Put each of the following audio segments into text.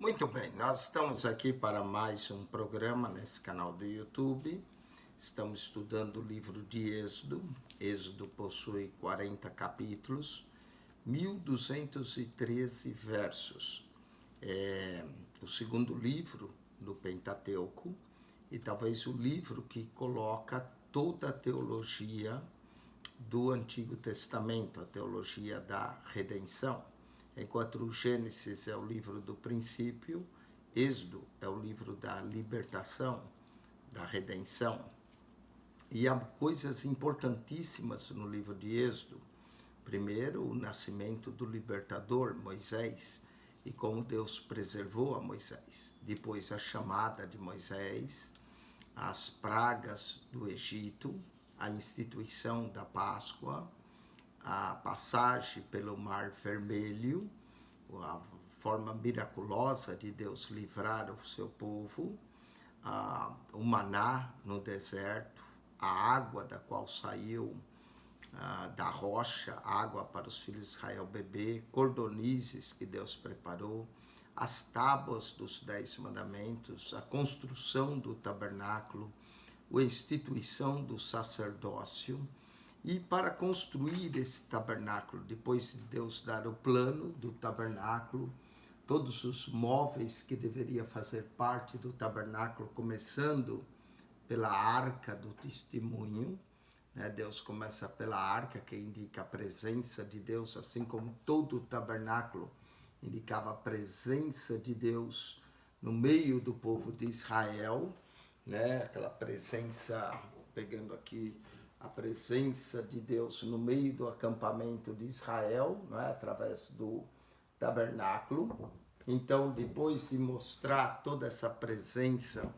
Muito bem, nós estamos aqui para mais um programa nesse canal do YouTube. Estamos estudando o livro de Êxodo. Êxodo possui 40 capítulos, 1213 versos. É o segundo livro do Pentateuco e talvez o livro que coloca toda a teologia do Antigo Testamento, a teologia da redenção. Enquanto o Gênesis é o livro do princípio, Êxodo é o livro da libertação, da redenção. E há coisas importantíssimas no livro de Êxodo. Primeiro, o nascimento do libertador, Moisés, e como Deus preservou a Moisés. Depois, a chamada de Moisés, as pragas do Egito, a instituição da Páscoa, a passagem pelo Mar Vermelho, a forma miraculosa de Deus livrar o seu povo, o maná no deserto, a água da qual saiu da rocha, água para os filhos de Israel beber, cordonizes que Deus preparou, as tábuas dos 10 mandamentos, a construção do tabernáculo, a instituição do sacerdócio. E para construir esse tabernáculo, depois de Deus dar o plano do tabernáculo, todos os móveis que deveriam fazer parte do tabernáculo, começando pela arca do testemunho, né? Deus começa pela arca, que indica a presença de Deus, assim como todo o tabernáculo indicava a presença de Deus no meio do povo de Israel, né? Aquela presença, pegando aqui, a presença de Deus no meio do acampamento de Israel, né, através do tabernáculo. Então, depois de mostrar toda essa presença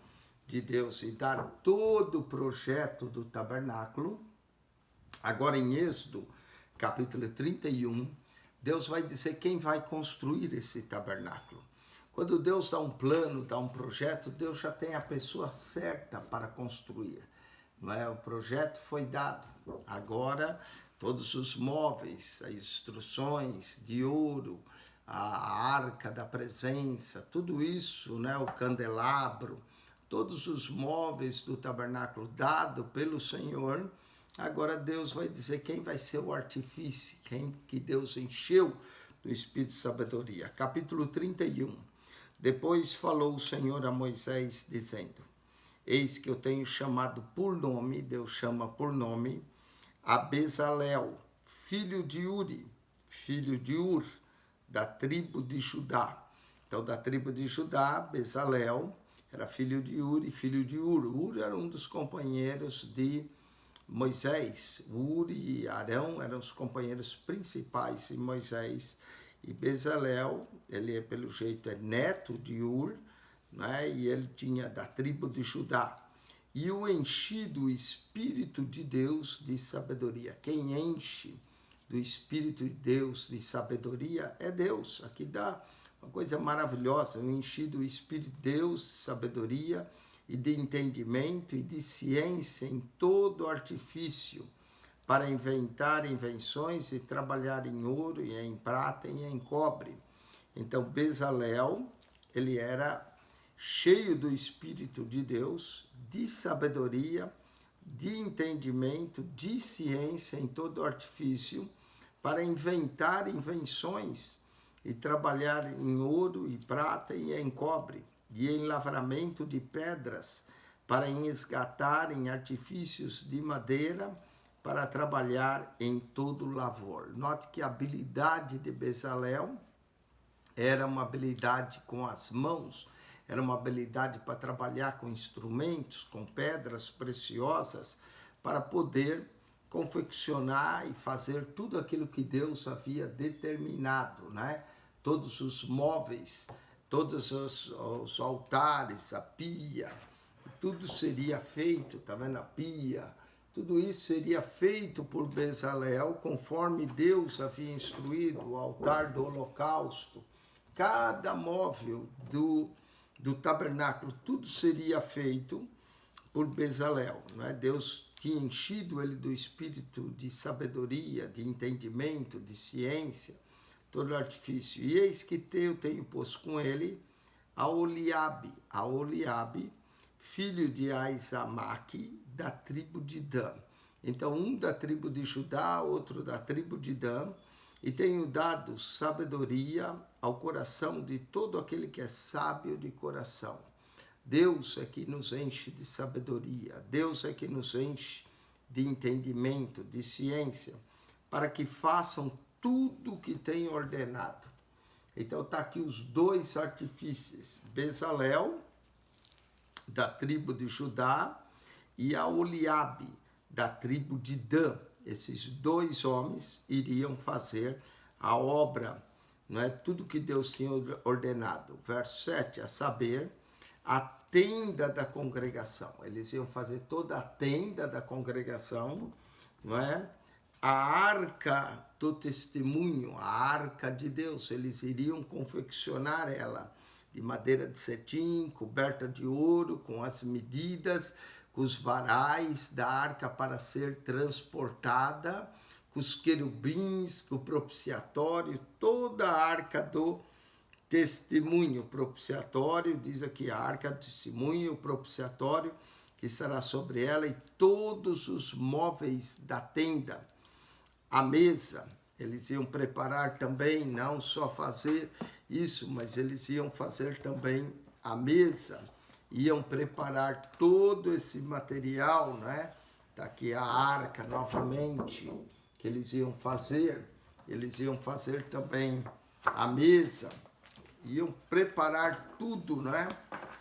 de Deus e dar todo o projeto do tabernáculo, agora em Êxodo, capítulo 31, Deus vai dizer quem vai construir esse tabernáculo. Quando Deus dá um plano, dá um projeto, Deus já tem a pessoa certa para construir. Não é? O projeto foi dado. Agora, todos os móveis, as instruções de ouro, a arca da presença, tudo isso, né? O candelabro, todos os móveis do tabernáculo dado pelo Senhor. Agora Deus vai dizer quem vai ser o artífice, quem que Deus encheu do Espírito de sabedoria. Capítulo 31. Depois falou o Senhor a Moisés, dizendo: eis que eu tenho chamado por nome, Deus chama por nome, a Bezalel, filho de Uri, filho de Ur, da tribo de Judá. Então, da tribo de Judá, Bezalel era filho de Uri, filho de Ur. Ur era um dos companheiros de Moisés. Uri e Arão eram os companheiros principais de Moisés. E Bezalel, ele pelo jeito é neto de Ur, né? E ele tinha da tribo de Judá. E o enchi do Espírito de Deus de sabedoria. Quem enche do Espírito de Deus de sabedoria é Deus. Aqui dá uma coisa maravilhosa. O enchi do Espírito de Deus de sabedoria e de entendimento e de ciência em todo artifício, para inventar invenções e trabalhar em ouro e em prata e em cobre. Então, Bezalel, ele era cheio do Espírito de Deus, de sabedoria, de entendimento, de ciência em todo artifício, para inventar invenções e trabalhar em ouro e prata e em cobre, e em lavramento de pedras, para esgatar em artifícios de madeira, para trabalhar em todo lavor. Note que a habilidade de Bezalel era uma habilidade com as mãos, era uma habilidade para trabalhar com instrumentos, com pedras preciosas, para poder confeccionar e fazer tudo aquilo que Deus havia determinado, né? Todos os móveis, todos os altares, a pia, tudo seria feito, tá vendo? A pia, tudo isso seria feito por Bezalel, conforme Deus havia instruído, o altar do holocausto. Cada móvel do tabernáculo, tudo seria feito por Bezalel, não é? Deus tinha enchido ele do espírito de sabedoria, de entendimento, de ciência, todo artifício. E eis que eu tenho posto com ele Aholiabe, filho de Aizamaque, da tribo de Dan. Então, um da tribo de Judá, outro da tribo de Dan, e tenho dado sabedoria ao coração de todo aquele que é sábio de coração. Deus é que nos enche de sabedoria, Deus é que nos enche de entendimento, de ciência, para que façam tudo o que tem ordenado. Então está aqui os dois artífices, Bezalel, da tribo de Judá, e Aholiabe, da tribo de Dan. Esses dois homens iriam fazer a obra, não é? Tudo que Deus tinha ordenado. Verso 7, a saber, a tenda da congregação. Eles iam fazer toda a tenda da congregação, não é? A arca do testemunho, a arca de Deus, eles iriam confeccionar ela de madeira de cetim, coberta de ouro, com as medidas, com os varais da arca para ser transportada, com os querubins, com o propiciatório, toda a arca do testemunho, propiciatório, diz aqui a arca do testemunho, o propiciatório que estará sobre ela e todos os móveis da tenda, a mesa. Eles iam preparar também, não só fazer isso, mas eles iam fazer também a mesa, iam preparar todo esse material, né? Tá aqui a arca novamente, que eles iam fazer também a mesa, iam preparar tudo, né?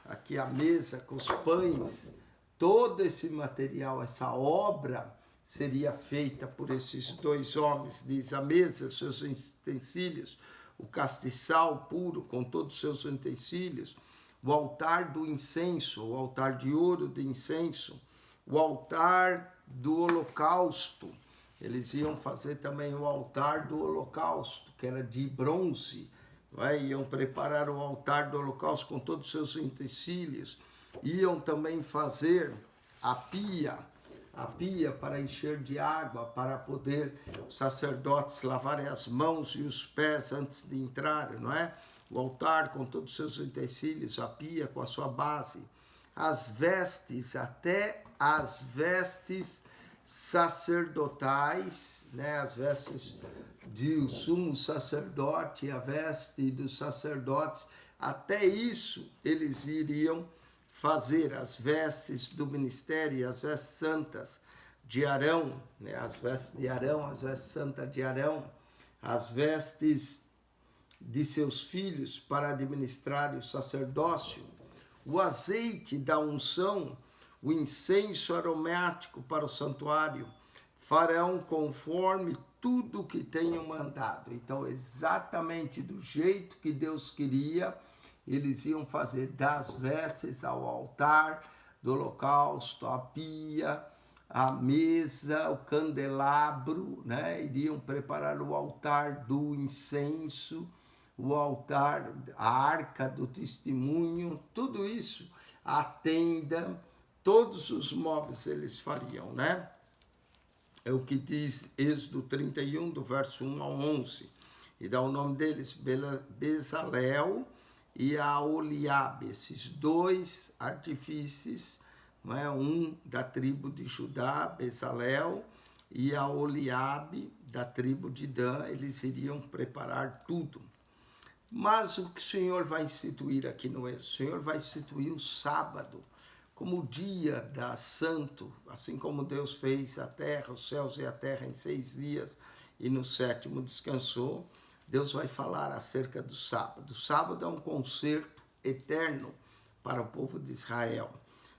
Aqui a mesa com os pães, todo esse material, essa obra seria feita por esses dois homens, diz a mesa, seus utensílios, o castiçal puro com todos os seus utensílios, o altar do incenso, o altar de ouro do incenso, o altar do holocausto. Eles iam fazer também o altar do holocausto, que era de bronze, não é? Iam preparar o altar do holocausto com todos os seus utensílios, iam também fazer a pia para encher de água, para poder os sacerdotes lavarem as mãos e os pés antes de entrarem, não é? O altar com todos os seus utensílios, a pia com a sua base, as vestes, até as vestes sacerdotais, né? As vestes do sumo sacerdote, a veste dos sacerdotes, até isso eles iriam fazer, as vestes do ministério, as vestes santas de Arão, né? As vestes de Arão, as vestes santas de Arão, as vestes de seus filhos para administrar o sacerdócio, o azeite da unção, o incenso aromático para o santuário, farão conforme tudo que tenham mandado. Então, exatamente do jeito que Deus queria, eles iam fazer das vestes ao altar, do holocausto, a pia, a mesa, o candelabro, né? Iriam preparar o altar do incenso, o altar, a arca do testemunho, tudo isso, a tenda, todos os móveis eles fariam, né? É o que diz Êxodo 31, do verso 1 ao 11. E dá o nome deles, Bezalel e Aholiabe, esses dois artífices, não é? Um da tribo de Judá, Bezalel, e Aholiabe, da tribo de Dan, eles iriam preparar tudo. Mas o que o Senhor vai instituir aqui no Êxodo? O Senhor vai instituir o sábado como o dia da santo, assim como Deus fez a terra, os céus e a terra em 6 dias, e no 7º descansou. Deus vai falar acerca do sábado. O sábado é um concerto eterno para o povo de Israel.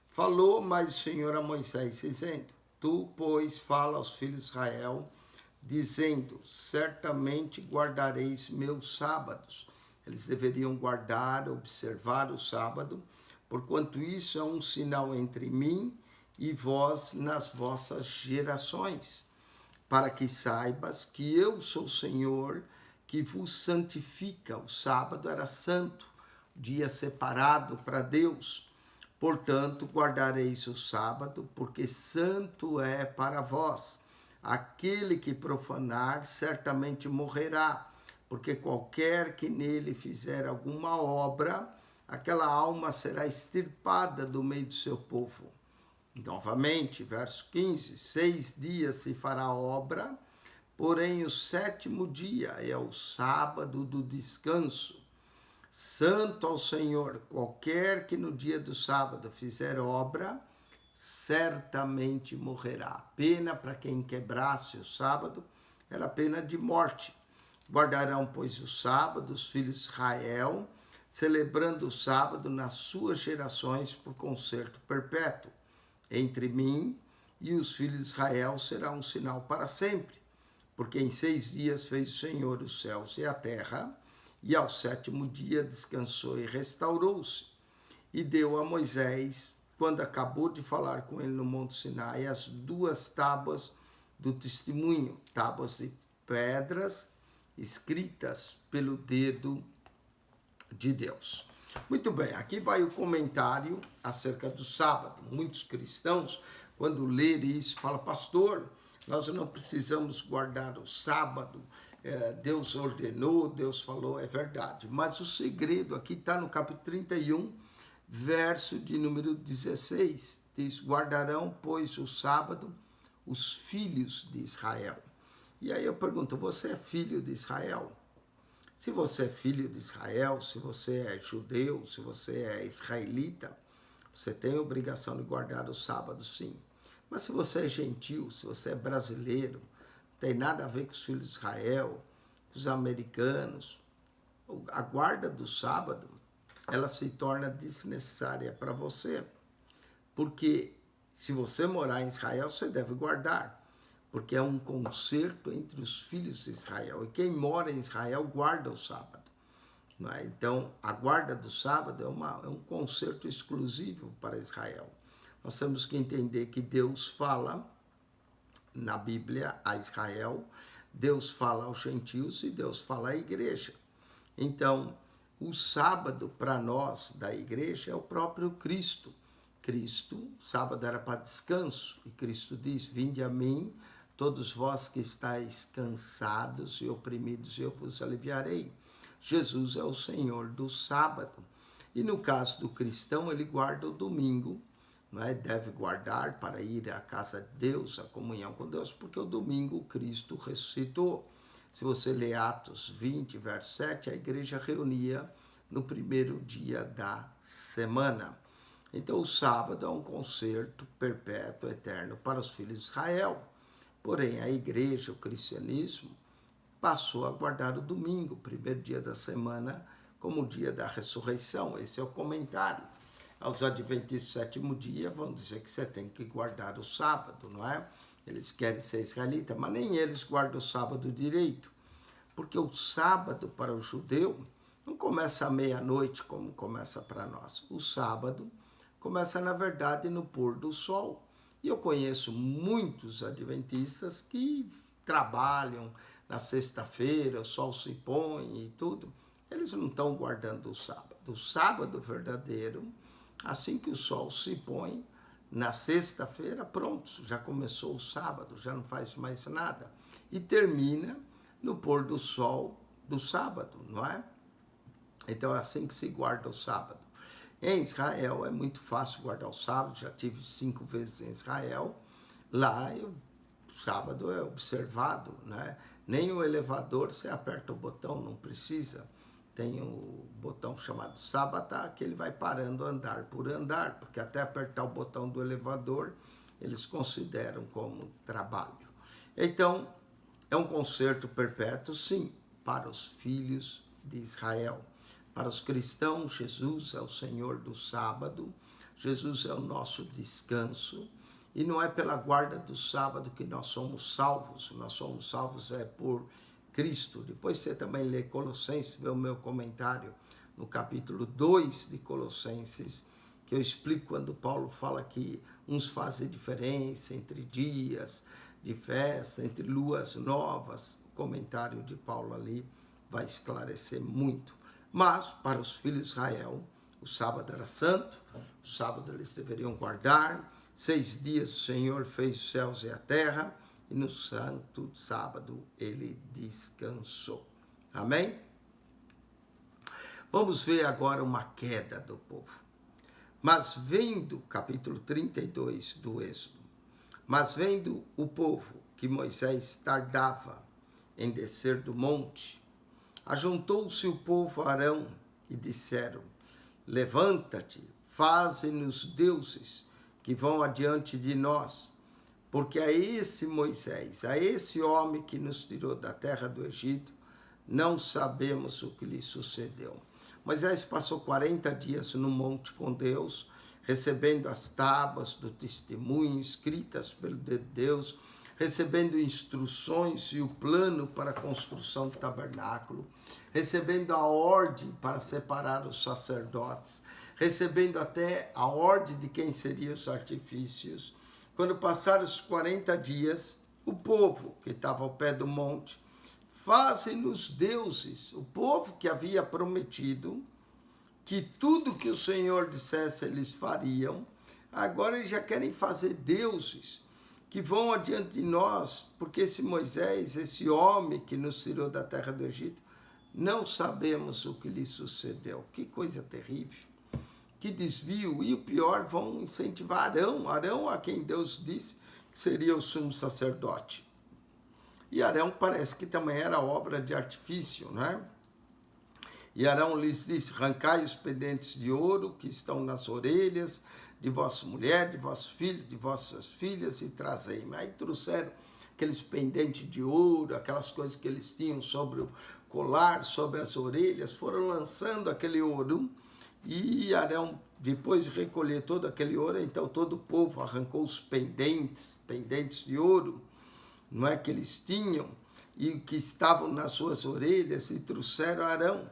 Falou mais o Senhor a Moisés, dizendo: Tu, pois, fala aos filhos de Israel, dizendo: certamente guardareis meus sábados. Eles deveriam guardar, observar o sábado, porquanto isso é um sinal entre mim e vós nas vossas gerações, para que saibas que eu sou o Senhor, que vos santifica. O sábado era santo, dia separado para Deus. Portanto, guardareis o sábado, porque santo é para vós. Aquele que profanar certamente morrerá, porque qualquer que nele fizer alguma obra, aquela alma será extirpada do meio do seu povo. Novamente, verso 15, 6 dias se fará obra, porém o 7º dia é o sábado do descanso. Santo ao Senhor, qualquer que no dia do sábado fizer obra, certamente morrerá. Pena para quem quebrasse o sábado era pena de morte. Guardarão, pois, o sábado os filhos de Israel, celebrando o sábado nas suas gerações por concerto perpétuo. Entre mim e os filhos de Israel será um sinal para sempre, porque em 6 dias fez o Senhor os céus e a terra, e ao 7º dia descansou e restaurou-se. E deu a Moisés, quando acabou de falar com ele no Monte Sinai, as 2 tábuas do testemunho, tábuas de pedras escritas pelo dedo de Deus. Muito bem, aqui vai o comentário acerca do sábado. Muitos cristãos, quando lerem isso, falam, pastor, nós não precisamos guardar o sábado, Deus ordenou, Deus falou, é verdade. Mas o segredo aqui está no capítulo 31, verso de número 16. Diz, guardarão, pois, o sábado os filhos de Israel. E aí eu pergunto, você é filho de Israel? Se você é filho de Israel, se você é judeu, se você é israelita, você tem a obrigação de guardar o sábado, sim. Mas se você é gentil, se você é brasileiro, não tem nada a ver com os filhos de Israel, com os americanos, a guarda do sábado, ela se torna desnecessária para você. Porque se você morar em Israel, você deve guardar. Porque é um concerto entre os filhos de Israel. E quem mora em Israel guarda o sábado. Não é? Então, a guarda do sábado é um concerto exclusivo para Israel. Nós temos que entender que Deus fala na Bíblia a Israel, Deus fala aos gentios e Deus fala à igreja. Então, o sábado para nós da igreja é o próprio Cristo. Cristo, sábado era para descanso, e Cristo diz, vinde a mim, todos vós que estáis cansados e oprimidos, eu vos aliviarei. Jesus é o Senhor do sábado. E no caso do cristão, ele guarda o domingo, não é? Deve guardar para ir à casa de Deus, a comunhão com Deus, porque o domingo Cristo ressuscitou. Se você ler Atos 20, verso 7, a igreja reunia no primeiro dia da semana. Então o sábado é um concerto perpétuo, eterno para os filhos de Israel. Porém, a igreja, o cristianismo, passou a guardar o domingo, o primeiro dia da semana, como o dia da ressurreição. Esse é o comentário. Aos adventistas do 7º dia vão dizer que você tem que guardar o sábado, não é? Eles querem ser israelitas, mas nem eles guardam o sábado direito. Porque o sábado para o judeu não começa à meia-noite como começa para nós. O sábado começa, na verdade, no pôr do sol. E eu conheço muitos adventistas que trabalham na sexta-feira, o sol se põe e tudo. Eles não estão guardando o sábado. O sábado verdadeiro, assim que o sol se põe, na sexta-feira, pronto, já começou o sábado, já não faz mais nada. E termina no pôr do sol do sábado, não é? Então é assim que se guarda o sábado. Em Israel é muito fácil guardar o sábado, já tive 5 vezes em Israel. Lá o sábado é observado, né? Nem o elevador você aperta o botão, não precisa. Tem o botão chamado Sábata, que ele vai parando andar por andar, porque até apertar o botão do elevador eles consideram como trabalho. Então, é um concerto perpétuo, sim, para os filhos de Israel. Para os cristãos, Jesus é o Senhor do sábado, Jesus é o nosso descanso, e não é pela guarda do sábado que nós somos salvos é por Cristo. Depois você também lê Colossenses, vê o meu comentário no capítulo 2 de Colossenses, que eu explico quando Paulo fala que uns fazem diferença entre dias de festa, entre luas novas. O comentário de Paulo ali vai esclarecer muito. Mas, para os filhos de Israel, o sábado era santo, o sábado eles deveriam guardar. 6 dias o Senhor fez os céus e a terra, e no santo sábado ele descansou. Amém? Vamos ver agora uma queda do povo. Mas vendo, capítulo 32 do Êxodo, mas vendo o povo que Moisés tardava em descer do monte, ajuntou-se o povo a Arão e disseram: levanta-te, faze-nos deuses que vão adiante de nós, porque a esse Moisés, a esse homem que nos tirou da terra do Egito, não sabemos o que lhe sucedeu. Moisés passou 40 dias no monte com Deus, recebendo as tábuas do testemunho escritas pelo dedo de Deus, recebendo instruções e o plano para a construção do tabernáculo, recebendo a ordem para separar os sacerdotes, recebendo até a ordem de quem seriam os artifícios. Quando passaram os 40 dias, o povo que estava ao pé do monte, fazem-nos deuses, o povo que havia prometido que tudo que o Senhor dissesse eles fariam, agora eles já querem fazer deuses que vão adiante de nós, porque esse Moisés, esse homem que nos tirou da terra do Egito, não sabemos o que lhe sucedeu. Que coisa terrível, que desvio. E o pior, vão incentivar Arão a quem Deus disse que seria o sumo sacerdote. E Arão parece que também era obra de artifício, né? E Arão lhes disse: arrancai os pendentes de ouro que estão nas orelhas de vossa mulher, de vossos filhos, de vossas filhas, e trazei-me. Aí trouxeram aqueles pendentes de ouro, aquelas coisas que eles tinham sobre o colar, sobre as orelhas, foram lançando aquele ouro, e Arão, depois de recolher todo aquele ouro, então todo o povo arrancou os pendentes de ouro, não é, que eles tinham, e que estavam nas suas orelhas, e trouxeram a Arão.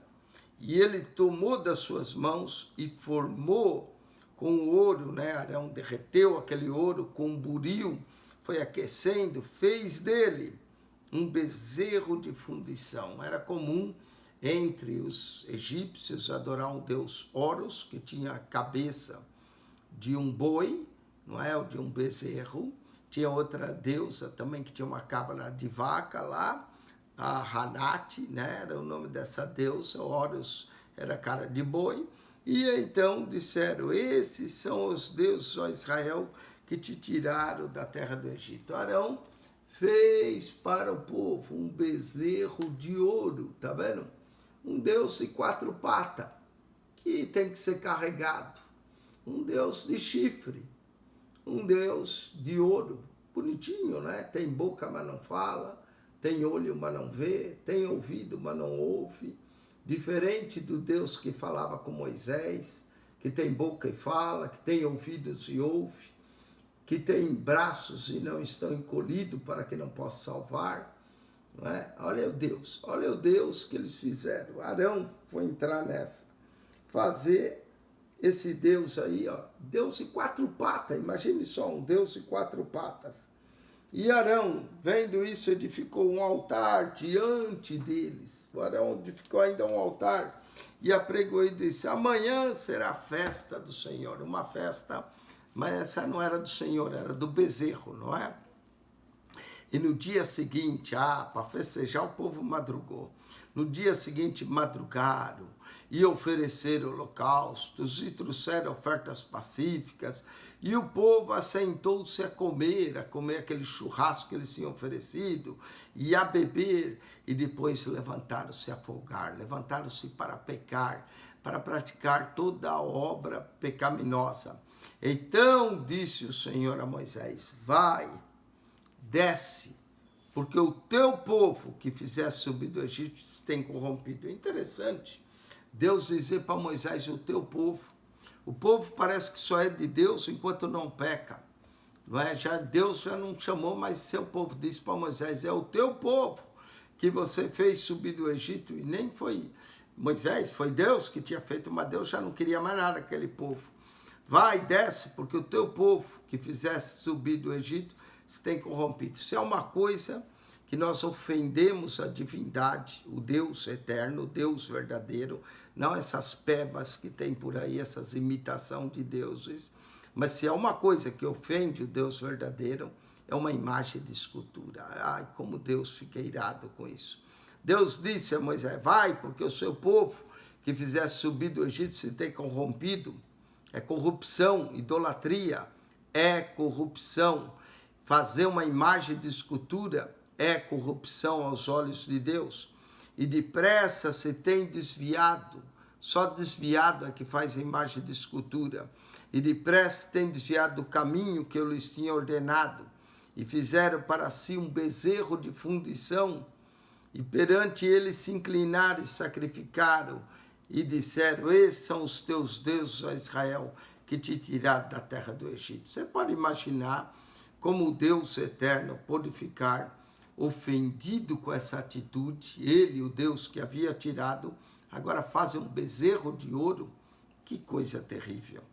E ele tomou das suas mãos e formou com o ouro, né? Arão derreteu aquele ouro com um buril, foi aquecendo, fez dele um bezerro de fundição. Era comum entre os egípcios adorar um deus Horus, que tinha a cabeça de um boi, não é? Ou de um bezerro. Tinha outra deusa também que tinha uma cabra de vaca lá, a Hanat, né? Era o nome dessa deusa. Horus era cara de boi. E então disseram: esses são os deuses, ó Israel, que te tiraram da terra do Egito. Arão fez para o povo um bezerro de ouro, tá vendo? Um deus de 4 patas, que tem que ser carregado. Um deus de chifre, um deus de ouro, bonitinho, né? Tem boca, mas não fala, tem olho, mas não vê, tem ouvido, mas não ouve. Diferente do Deus que falava com Moisés, que tem boca e fala, que tem ouvidos e ouve, que tem braços e não estão encolhidos para que não possa salvar. Não é? Olha o Deus que eles fizeram. Arão foi entrar nessa, fazer esse Deus aí, ó, Deus de 4 patas, imagine só, um Deus de 4 patas. E Arão, vendo isso, edificou um altar diante deles. O Arão edificou ainda um altar e apregou e disse: amanhã será a festa do Senhor, uma festa, mas essa não era do Senhor, era do bezerro, não é? E no dia seguinte, para festejar, o povo madrugou. No dia seguinte, madrugaram e ofereceram holocaustos e trouxeram ofertas pacíficas. E o povo assentou-se a comer aquele churrasco que eles tinham oferecido, e a beber, e depois levantaram-se a folgar, levantaram-se para pecar, para praticar toda a obra pecaminosa. Então disse o Senhor a Moisés: vai, desce, porque o teu povo que fizeste subir do Egito se tem corrompido. É interessante Deus dizer para Moisés: o teu povo. O povo parece que só é de Deus enquanto não peca, não é? Deus já não chamou, mas seu povo disse para Moisés: é o teu povo que você fez subir do Egito. E nem foi Moisés, foi Deus que tinha feito, mas Deus já não queria mais nada aquele povo. Vai, desce, porque o teu povo que fizesse subir do Egito se tem corrompido. Isso é uma coisa que nós ofendemos a divindade, o Deus eterno, o Deus verdadeiro, não essas pebas que tem por aí, essas imitações de deuses, mas se é uma coisa que ofende o Deus verdadeiro, é uma imagem de escultura. Ai, como Deus fica irado com isso. Deus disse a Moisés: vai, porque o seu povo que fizesse subir do Egito se tem corrompido. É corrupção, idolatria, é corrupção. Fazer uma imagem de escultura é corrupção aos olhos de Deus. E depressa se tem desviado, só desviado é que faz a imagem de escultura. E depressa tem desviado do caminho que eu lhes tinha ordenado. E fizeram para si um bezerro de fundição. E perante ele se inclinaram e sacrificaram. E disseram, esses são os teus deuses, ó Israel, que te tiraram da terra do Egito. Você pode imaginar como o Deus eterno pôde ficar ofendido com essa atitude. Ele, o Deus que havia tirado, agora faz um bezerro de ouro. Que coisa terrível.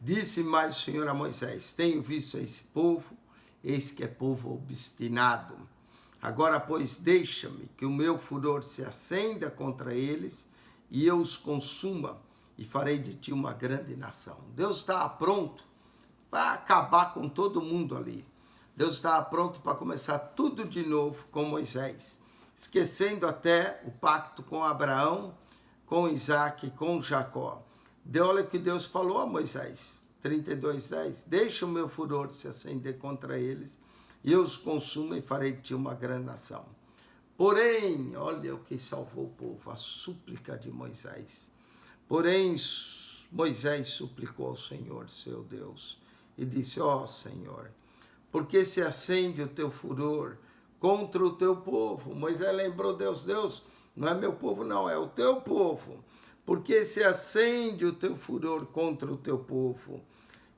Disse mais o Senhor a Moisés, tenho visto esse povo, eis que é povo obstinado. Agora, pois, deixa-me que o meu furor se acenda contra eles e eu os consuma e farei de ti uma grande nação. Deus estava pronto para acabar com todo mundo ali. Deus estava pronto para começar tudo de novo com Moisés, esquecendo até o pacto com Abraão, com Isaac, com Jacó. Olha o que Deus falou a Moisés, 32:10, deixa o meu furor se acender contra eles, e eu os consumo e farei de ti uma grande nação. Porém, olha o que salvou o povo, a súplica de Moisés. Porém, Moisés suplicou ao Senhor, seu Deus, e disse, ó Senhor, porque se acende o teu furor contra o teu povo? Moisés lembrou, Deus, não é meu povo não, é o teu povo. Porque se acende o teu furor contra o teu povo,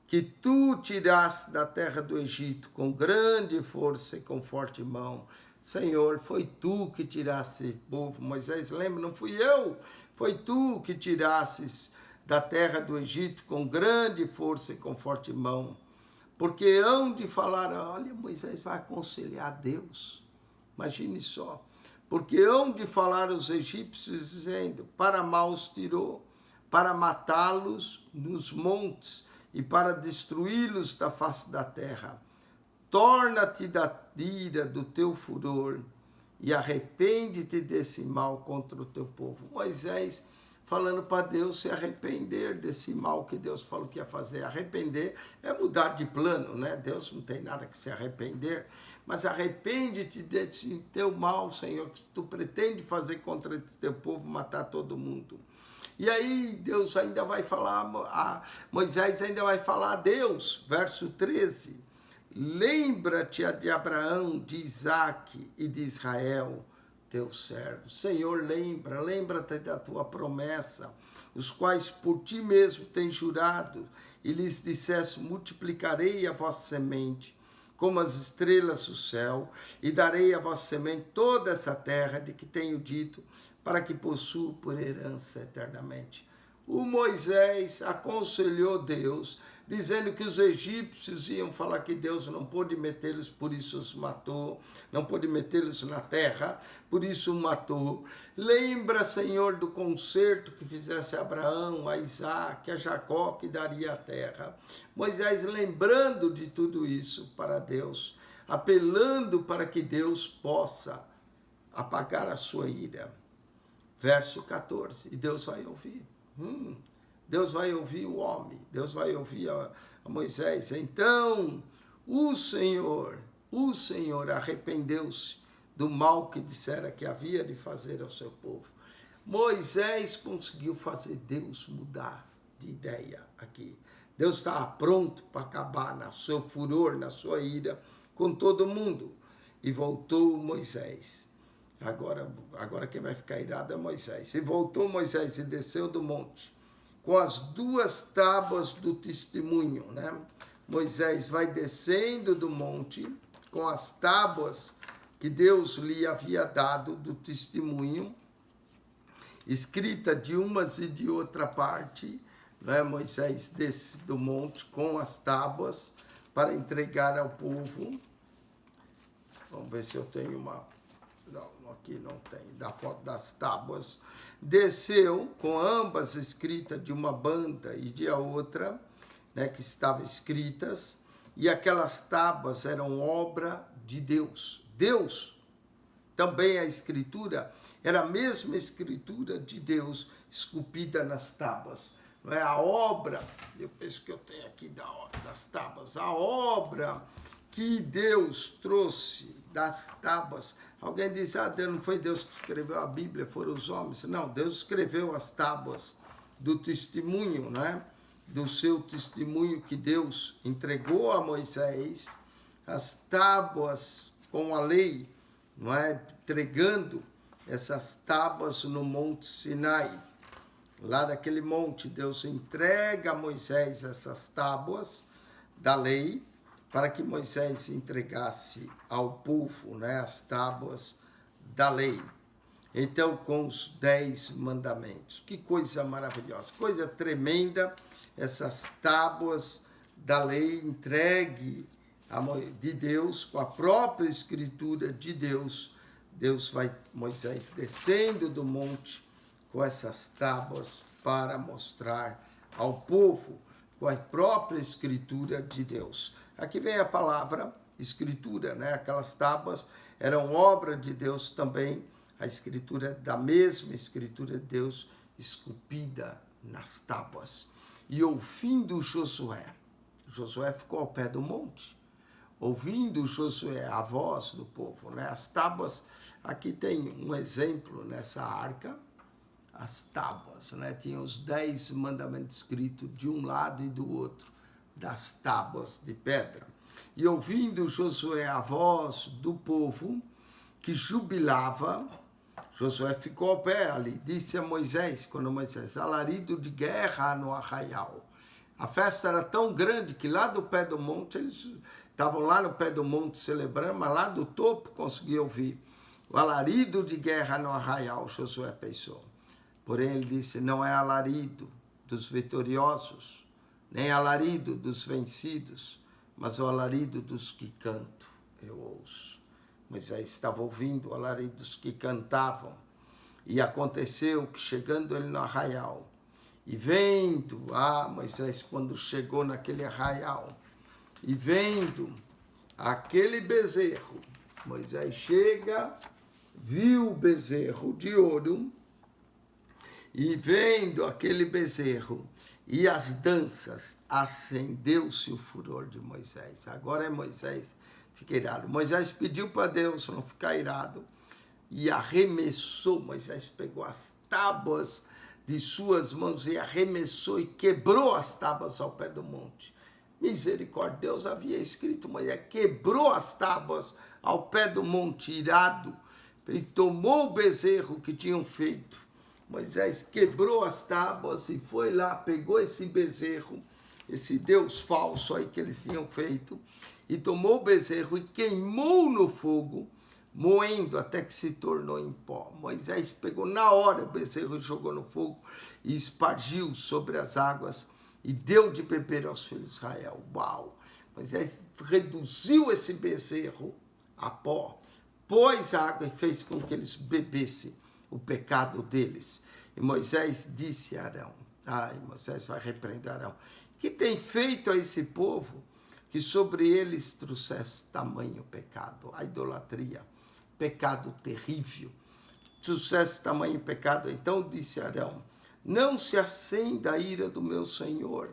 que tu tiraste da terra do Egito com grande força e com forte mão. Senhor, foi tu que tiraste esse povo. Moisés lembra, não fui eu, foi tu que tirastes da terra do Egito com grande força e com forte mão. Porque hão de falar, olha, Moisés vai aconselhar Deus, imagine só. Porque hão de falar os egípcios dizendo, para mal os tirou, para matá-los nos montes e para destruí-los da face da terra. Torna-te da ira do teu furor e arrepende-te desse mal contra o teu povo. Moisés falando para Deus se arrepender desse mal que Deus falou que ia fazer. Arrepender é mudar de plano, né? Deus não tem nada que se arrepender, mas arrepende-te desse teu mal, Senhor, que tu pretende fazer contra esse teu povo, matar todo mundo. E aí Deus ainda vai falar, Moisés ainda vai falar a Deus, verso 13, lembra-te de Abraão, de Isaac e de Israel, teu servo. Senhor, lembra-te da tua promessa, os quais por ti mesmo tens jurado, e lhes disseste, multiplicarei a vossa semente, como as estrelas do céu, e darei a vossa semente toda essa terra de que tenho dito, para que possua por herança eternamente. O Moisés aconselhou Deus, dizendo que os egípcios iam falar que Deus não pôde metê-los, por isso os matou, não pôde metê-los na terra, por isso o matou. Lembra, Senhor, do concerto que fizesse a Abraão, a Isaac, a Jacó, que daria a terra. Moisés lembrando de tudo isso para Deus, apelando para que Deus possa apagar a sua ira. Verso 14, e Deus vai ouvir. Deus vai ouvir o homem, Deus vai ouvir a Moisés. Então, o Senhor arrependeu-se do mal que dissera que havia de fazer ao seu povo. Moisés conseguiu fazer Deus mudar de ideia aqui. Deus estava pronto para acabar no seu furor, na sua ira, com todo mundo. E voltou Moisés. Agora quem vai ficar irado é Moisés. E voltou Moisés e desceu do monte com as 2 tábuas do testemunho, né? Moisés vai descendo do monte com as tábuas que Deus lhe havia dado do testemunho, escrita de umas e de outra parte, né? Moisés desce do monte com as tábuas para entregar ao povo. Vamos ver se eu tenho uma... Não, aqui não tem, da foto das tábuas. Desceu com ambas escritas de uma banda e de a outra, né, que estavam escritas, e aquelas tábuas eram obra de Deus. Deus, também a escritura, Era a mesma escritura de Deus esculpida nas tábuas. Não é a obra, eu penso que eu tenho aqui das tábuas, a obra que Deus trouxe das tábuas. Alguém diz, Deus, não foi Deus que escreveu a Bíblia, foram os homens. Não, Deus escreveu as tábuas do testemunho, né? Do seu testemunho que Deus entregou a Moisés, as tábuas com a lei, não é? Entregando essas tábuas no Monte Sinai. Lá daquele monte, Deus entrega a Moisés essas tábuas da lei, para que Moisés entregasse ao povo, né, as tábuas da lei. Então, com os 10 mandamentos. Que coisa maravilhosa, coisa tremenda, essas tábuas da lei entregue de Deus, com a própria escritura de Deus. Deus vai, Moisés descendo do monte com essas tábuas para mostrar ao povo com a própria escritura de Deus. Aqui vem a palavra escritura, né? Aquelas tábuas eram obra de Deus também, a escritura da mesma escritura de Deus esculpida nas tábuas. E ouvindo Josué ficou ao pé do monte, ouvindo Josué a voz do povo, né? As tábuas, aqui tem um exemplo nessa arca, as tábuas, né? Tinha os 10 mandamentos escritos de um lado e do outro, das tábuas de pedra. E ouvindo Josué a voz do povo, que jubilava, Josué ficou ao pé ali, disse a Moisés, quando Moisés, alarido de guerra no arraial. A festa era tão grande que lá do pé do monte, eles estavam lá no pé do monte celebrando, mas lá do topo conseguia ouvir. O alarido de guerra no arraial, Josué pensou. Porém ele disse, não é alarido dos vitoriosos, nem alarido dos vencidos, mas o alarido dos que cantam, eu ouço. Moisés estava ouvindo o alarido dos que cantavam. E aconteceu que chegando ele no arraial, e vendo, Moisés quando chegou naquele arraial, e vendo aquele bezerro, Moisés chega, viu o bezerro de ouro, e vendo aquele bezerro e as danças, acendeu-se o furor de Moisés. Agora é Moisés, fica irado. Moisés pediu para Deus não ficar irado e arremessou. Moisés pegou as tábuas de suas mãos e arremessou e quebrou as tábuas ao pé do monte. Misericórdia, Deus havia escrito, Moisés quebrou as tábuas ao pé do monte, irado, e tomou o bezerro que tinham feito. Moisés quebrou as tábuas e foi lá, pegou esse bezerro, esse Deus falso aí que eles tinham feito, e tomou o bezerro e queimou no fogo, moendo até que se tornou em pó. Moisés pegou na hora o bezerro e jogou no fogo e espargiu sobre as águas e deu de beber aos filhos de Israel. Uau! Moisés reduziu esse bezerro a pó, pôs água e fez com que eles bebessem o pecado deles. E Moisés disse a Arão, Moisés vai repreender Arão, que tem feito a esse povo que sobre eles trouxesse tamanho pecado, a idolatria, pecado terrível, trouxesse tamanho pecado. Então disse Arão, não se acenda a ira do meu Senhor,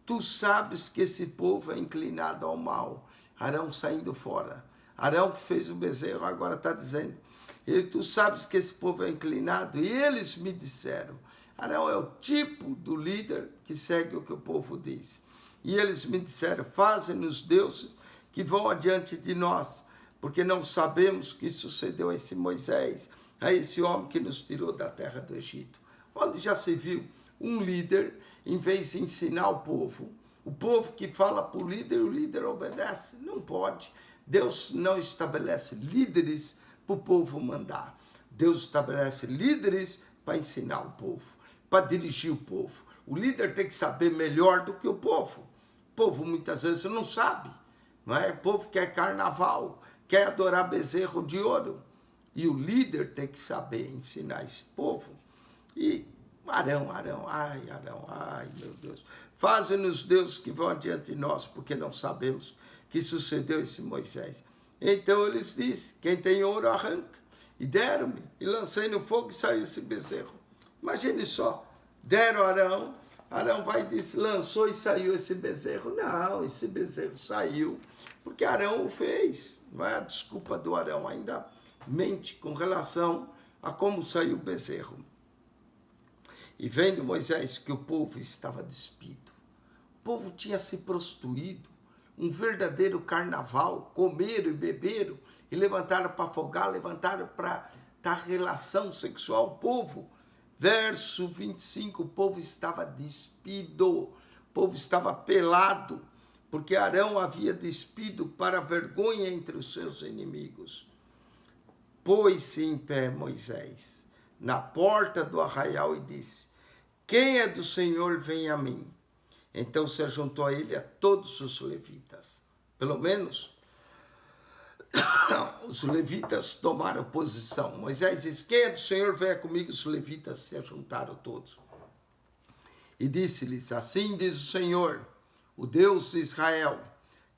tu sabes que esse povo é inclinado ao mal. Arão saindo fora, Arão que fez o bezerro agora está dizendo, e tu sabes que esse povo é inclinado, e eles me disseram, Arão é o tipo do líder que segue o que o povo diz, e eles me disseram, fazem-nos deuses que vão adiante de nós, porque não sabemos o que sucedeu a esse Moisés, a esse homem que nos tirou da terra do Egito. Onde já se viu um líder, em vez de ensinar o povo que fala para o líder obedece? Não pode. Deus não estabelece líderes para o povo mandar. Deus estabelece líderes para ensinar o povo, para dirigir o povo. O líder tem que saber melhor do que o povo. O povo muitas vezes não sabe, não é? O povo quer carnaval, quer adorar bezerro de ouro. E o líder tem que saber ensinar esse povo. E Arão, ai meu Deus. Fazem-nos deuses que vão adiante de nós, porque não sabemos o que sucedeu a esse Moisés. Então eles dizem, quem tem ouro arranca, E deram-me, e lancei no fogo e saiu esse bezerro. Imagine só, deram a Arão, Arão vai e diz, lançou e saiu esse bezerro. Não, esse bezerro saiu porque Arão o fez. Não é a desculpa do Arão, ainda mente com relação a como saiu o bezerro. E vendo Moisés que o povo estava despido, o povo tinha se prostituído, um verdadeiro carnaval, comeram e beberam, e levantaram para afogar, levantaram para dar relação sexual. O povo, verso 25, o povo estava despido, o povo estava pelado, porque Arão havia despido para vergonha entre os seus inimigos. Pôs-se em pé Moisés na porta do arraial e disse, quem é do Senhor, vem a mim. Então se juntou a ele a todos os levitas. Pelo menos os levitas tomaram posição. Moisés disse, quem é do Senhor, venha comigo. Os levitas se juntaram todos. E disse-lhes, assim diz o Senhor, o Deus de Israel,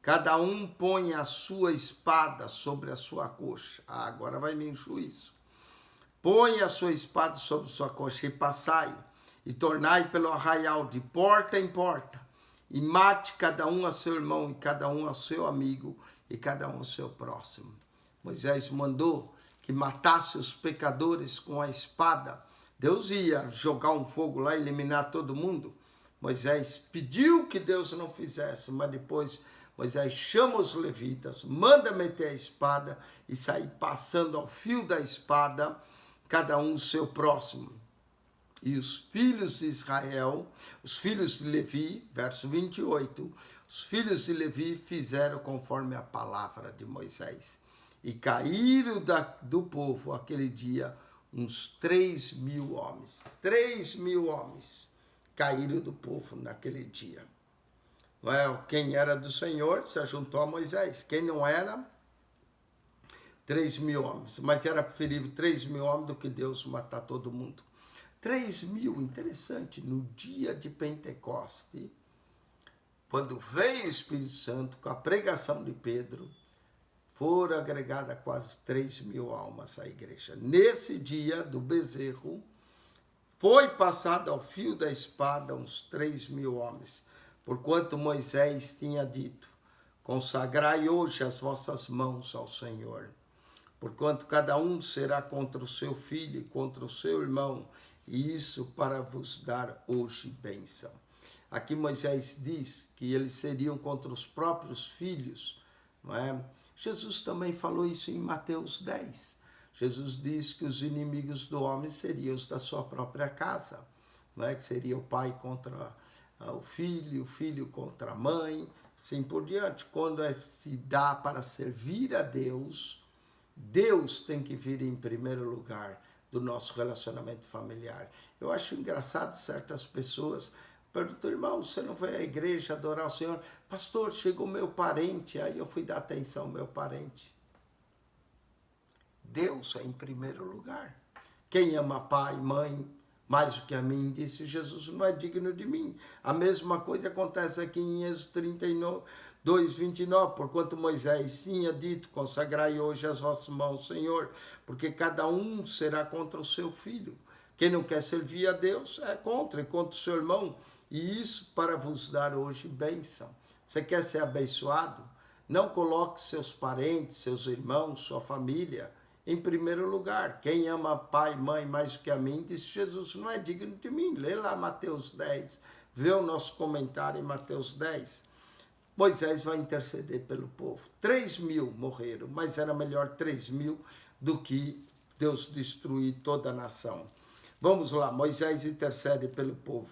cada um põe a sua espada sobre a sua coxa. Agora vai vir juízo. Põe a sua espada sobre a sua coxa e passai, e tornai pelo arraial de porta em porta, e mate cada um a seu irmão, e cada um a seu amigo, e cada um a seu próximo. Moisés mandou que matasse os pecadores com a espada. Deus ia jogar um fogo lá e eliminar todo mundo. Moisés pediu que Deus não fizesse, mas depois Moisés chama os levitas, manda meter a espada e sair passando ao fio da espada, cada um o seu próximo. E os filhos de Israel, os filhos de Levi, verso 28, os filhos de Levi fizeram conforme a palavra de Moisés. E caíram do povo aquele dia uns 3.000 homens. 3.000 homens caíram do povo naquele dia. Não é? Quem era do Senhor se juntou a Moisés. Quem não era, 3.000 homens. Mas era preferível 3.000 homens do que Deus matar todo mundo. 3.000, interessante, no dia de Pentecoste, quando veio o Espírito Santo com a pregação de Pedro, foram agregadas quase 3.000 almas à igreja. Nesse dia do bezerro, foi passado ao fio da espada uns 3.000 homens, porquanto Moisés tinha dito, consagrai hoje as vossas mãos ao Senhor, porquanto cada um será contra o seu filho e contra o seu irmão, e isso para vos dar hoje bênção. Aqui Moisés diz que eles seriam contra os próprios filhos, não é? Jesus também falou isso em Mateus 10. Jesus diz que os inimigos do homem seriam os da sua própria casa, não é? Que seria o pai contra o filho contra a mãe, assim por diante. Quando se dá para servir a Deus, Deus tem que vir em primeiro lugar do nosso relacionamento familiar. Eu acho engraçado certas pessoas perguntam, irmão, você não vai à igreja adorar o Senhor? Pastor, chegou meu parente, aí eu fui dar atenção ao meu parente. Deus é em primeiro lugar. Quem ama pai, mãe, mais do que a mim, disse Jesus, não é digno de mim. A mesma coisa acontece aqui em Êxodo 32, 29, porquanto Moisés tinha dito, consagrai hoje as vossas mãos, Senhor, porque cada um será contra o seu filho. Quem não quer servir a Deus é contra o seu irmão, e isso para vos dar hoje bênção. Você quer ser abençoado? Não coloque seus parentes, seus irmãos, sua família em primeiro lugar. Quem ama pai e mãe mais do que a mim, disse Jesus, não é digno de mim. Lê lá Mateus 10, vê o nosso comentário em Mateus 10. Moisés vai interceder pelo povo. 3.000 morreram, mas era melhor 3.000 do que Deus destruir toda a nação. Vamos lá, Moisés intercede pelo povo.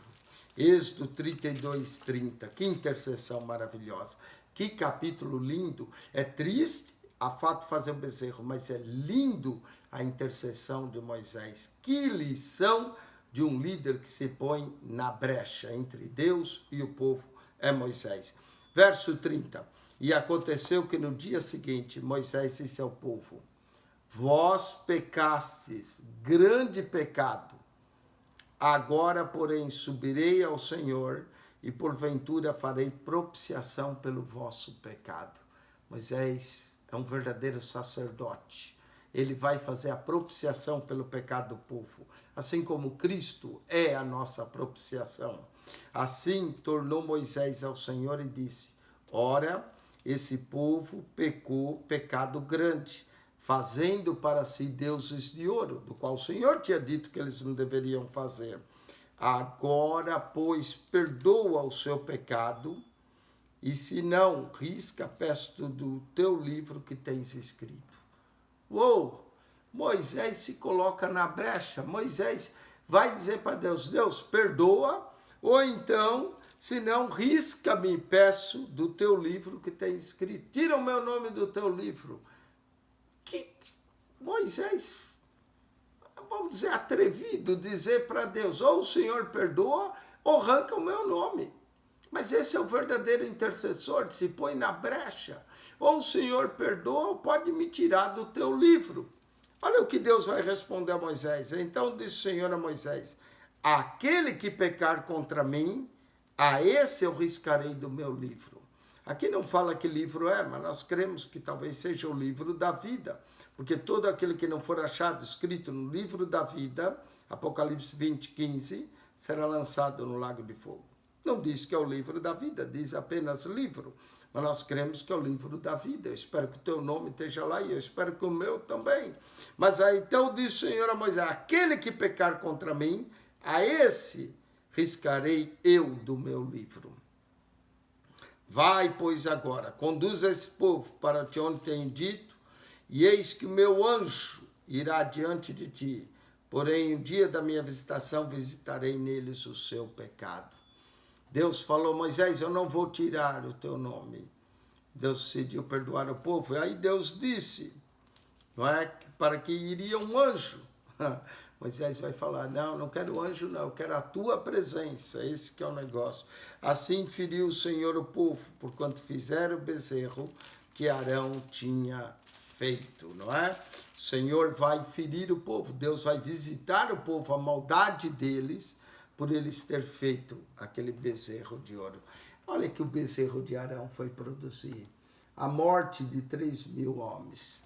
Êxodo 32, 30. Que intercessão maravilhosa. Que capítulo lindo. É triste a fato de fazer o bezerro, mas é lindo a intercessão de Moisés. Que lição de um líder que se põe na brecha entre Deus e o povo é Moisés. Verso 30. E aconteceu que no dia seguinte Moisés disse ao povo, vós pecastes grande pecado. Agora, porém, subirei ao Senhor e porventura farei propiciação pelo vosso pecado. Moisés é um verdadeiro sacerdote. ele vai fazer a propiciação pelo pecado do povo. Assim como Cristo é a nossa propiciação. Assim tornou Moisés ao Senhor e disse: ora, esse povo pecou pecado grande, fazendo para si deuses de ouro, do qual o Senhor tinha dito que eles não deveriam fazer. Agora, pois, perdoa o seu pecado, e se não, risca, peço do teu livro que tens escrito. Uou! Moisés se coloca na brecha. Moisés vai dizer para Deus: Deus, perdoa, ou então, se não, risca-me, peço, do teu livro que tem escrito. Tira o meu nome do teu livro. Que Moisés, vamos dizer, atrevido, dizer para Deus: ou o Senhor perdoa, ou arranca o meu nome. Mas esse é o verdadeiro intercessor, se põe na brecha. Ou o Senhor perdoa, ou pode me tirar do teu livro. Olha o que Deus vai responder a Moisés. Então disse o Senhor a Moisés: aquele que pecar contra mim, a esse eu riscarei do meu livro. Aqui não fala que livro é, mas nós cremos que talvez seja o livro da vida. Porque todo aquele que não for achado escrito no livro da vida, Apocalipse 20:15, será lançado no lago de fogo. Não diz que é o livro da vida, diz apenas livro. Mas nós cremos que é o livro da vida. Eu espero que o teu nome esteja lá e eu espero que o meu também. Mas aí então diz o Senhor a Moisés: aquele que pecar contra mim, a esse riscarei eu do meu livro. Vai, pois, agora, conduz esse povo para te onde tenho dito, e eis que o meu anjo irá diante de ti. Porém, no dia da minha visitação, visitarei neles o seu pecado. Deus falou: Moisés, eu não vou tirar o teu nome. Deus decidiu perdoar o povo. E aí Deus disse, não é, para que iria um anjo. Moisés vai falar: não, não quero anjo não, eu quero a tua presença. Esse que é o negócio. Assim feriu o Senhor o povo, porquanto fizeram o bezerro que Arão tinha feito, não é? O Senhor vai ferir o povo, Deus vai visitar o povo, a maldade deles, por eles ter feito aquele bezerro de ouro. Olha que o bezerro de Arão foi produzir a morte de 3.000 homens.